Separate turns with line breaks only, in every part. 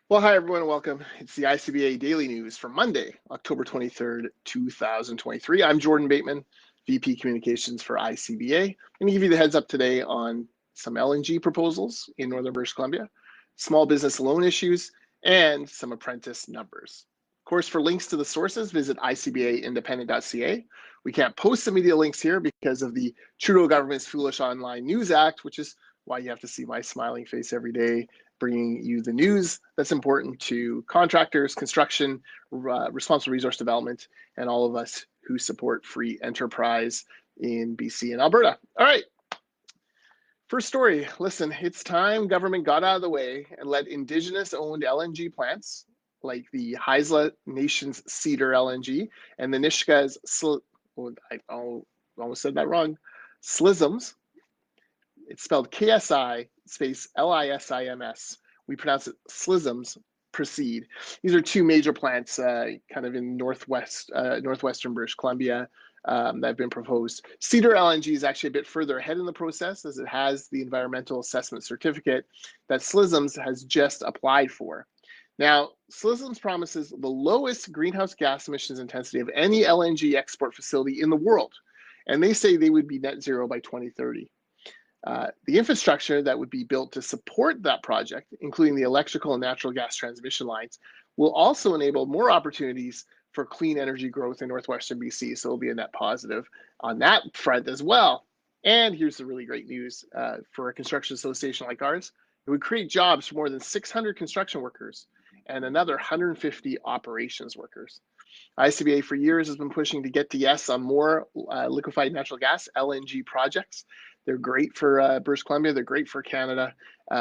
Well, hi everyone, and welcome. It's the ICBA Daily News for Monday, October 23rd, 2023. I'm Jordan Bateman, VP Communications for ICBA. I'm going to give you the heads up today on some LNG proposals in Northern British Columbia, small business loan issues, and some apprentice numbers. Of course, for links to the sources, visit icbaindependent.ca. We can't post the media links here because of the Trudeau government's Foolish Online News Act, which is why you have to see my smiling face every day bringing you the news that's important to contractors, construction, responsible resource development, and all of us who support free enterprise in BC and Alberta. All right. First story, listen, it's time government got out of the way and let Indigenous-owned LNG plants like the Haisla Nation's Cedar LNG and the Nisga's, I almost said that wrong, Slissims. It's spelled KSI space LISIMS. We pronounce it Slissims. Proceed. These are two major plants kind of in northwestern British Columbia that have been proposed. Cedar LNG is actually a bit further ahead in the process as it has the environmental assessment certificate that Slissims has just applied for. Now, Slissims promises the lowest greenhouse gas emissions intensity of any LNG export facility in the world, and they say they would be net zero by 2030. The infrastructure that would be built to support that project, including the electrical and natural gas transmission lines, will also enable more opportunities for clean energy growth in northwestern BC. So it'll be a net positive on that front as well. And here's the really great news for a construction association like ours. It would create jobs for more than 600 construction workers and another 150 operations workers. ICBA for years has been pushing to get to yes on more liquefied natural gas, LNG projects. They're great for British Columbia. They're great for Canada.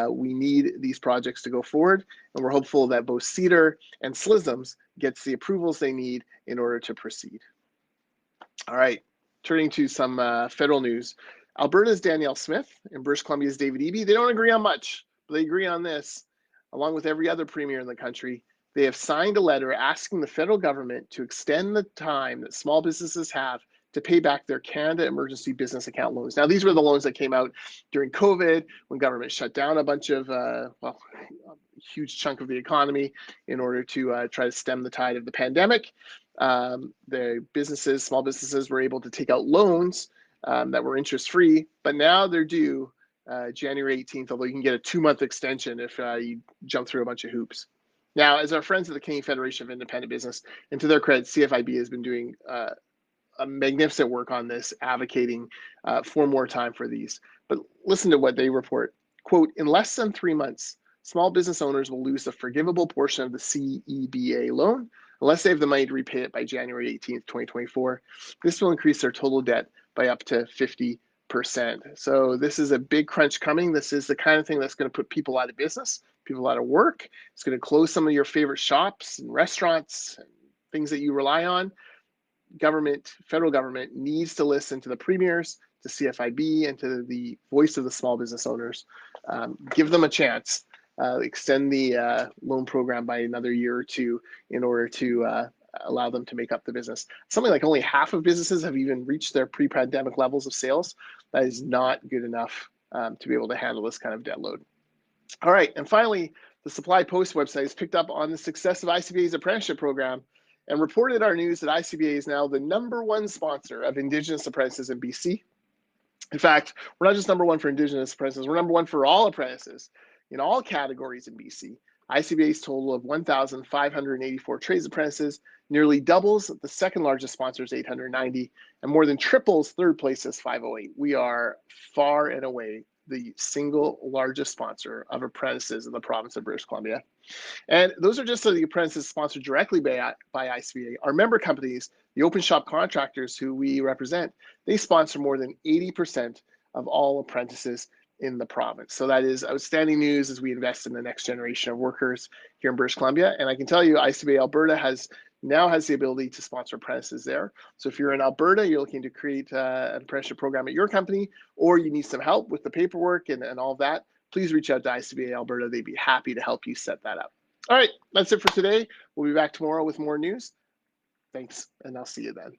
We need these projects to go forward, and we're hopeful that both Cedar and Slissims gets the approvals they need in order to proceed. All right, turning to some federal news. Alberta's Danielle Smith and British Columbia's David Eby, they don't agree on much, but they agree on this. Along with every other premier in the country, they have signed a letter asking the federal government to extend the time that small businesses have to pay back their Canada Emergency Business Account loans. Now, these were the loans that came out during COVID when government shut down a bunch of, a huge chunk of the economy in order to try to stem the tide of the pandemic. The businesses, small businesses were able to take out loans that were interest-free, but now they're due January 18th, although you can get a 2-month extension if you jump through a bunch of hoops. Now, as our friends at the Canadian Federation of Independent Business, and to their credit, CFIB has been doing a magnificent work on this, advocating for more time for these. But listen to what they report. Quote, in less than 3 months, small business owners will lose the forgivable portion of the CEBA loan unless they have the money to repay it by January 18th, 2024. This will increase their total debt by up to 50%. So this is a big crunch coming. This is the kind of thing that's going to put people out of business, people out of work. It's going to close some of your favorite shops and restaurants and things that you rely on. Federal government needs to listen to the premiers, to CFIB, and to the voice of the small business owners. Give them a chance. Extend the loan program by another year or two in order to allow them to make up the business. Something like only half of businesses have even reached their pre-pandemic levels of sales. That is not good enough to be able to handle this kind of debt load. All right, and finally, the Supply Post website has picked up on the success of ICBA's apprenticeship program and reported our news that ICBA is now the #1 sponsor of Indigenous apprentices in BC. In fact, we're not just #1 for Indigenous apprentices, we're #1 for all apprentices in all categories in BC. ICBA's total of 1,584 trades apprentices nearly doubles the second largest sponsor's 890 and more than triples third place's 508. We are far and away the single largest sponsor of apprentices in the province of British Columbia. And those are just the apprentices sponsored directly by ICBA. Our member companies, the open shop contractors who we represent, they sponsor more than 80% of all apprentices in the province. So that is outstanding news as we invest in the next generation of workers here in British Columbia. And I can tell you, ICBA Alberta now has the ability to sponsor apprentices there. So if you're in Alberta, you're looking to create an apprenticeship program at your company, or you need some help with the paperwork and all of that, please reach out to ICBA Alberta. They'd be happy to help you set that up. All right, that's it for today. We'll be back tomorrow with more news. Thanks, and I'll see you then.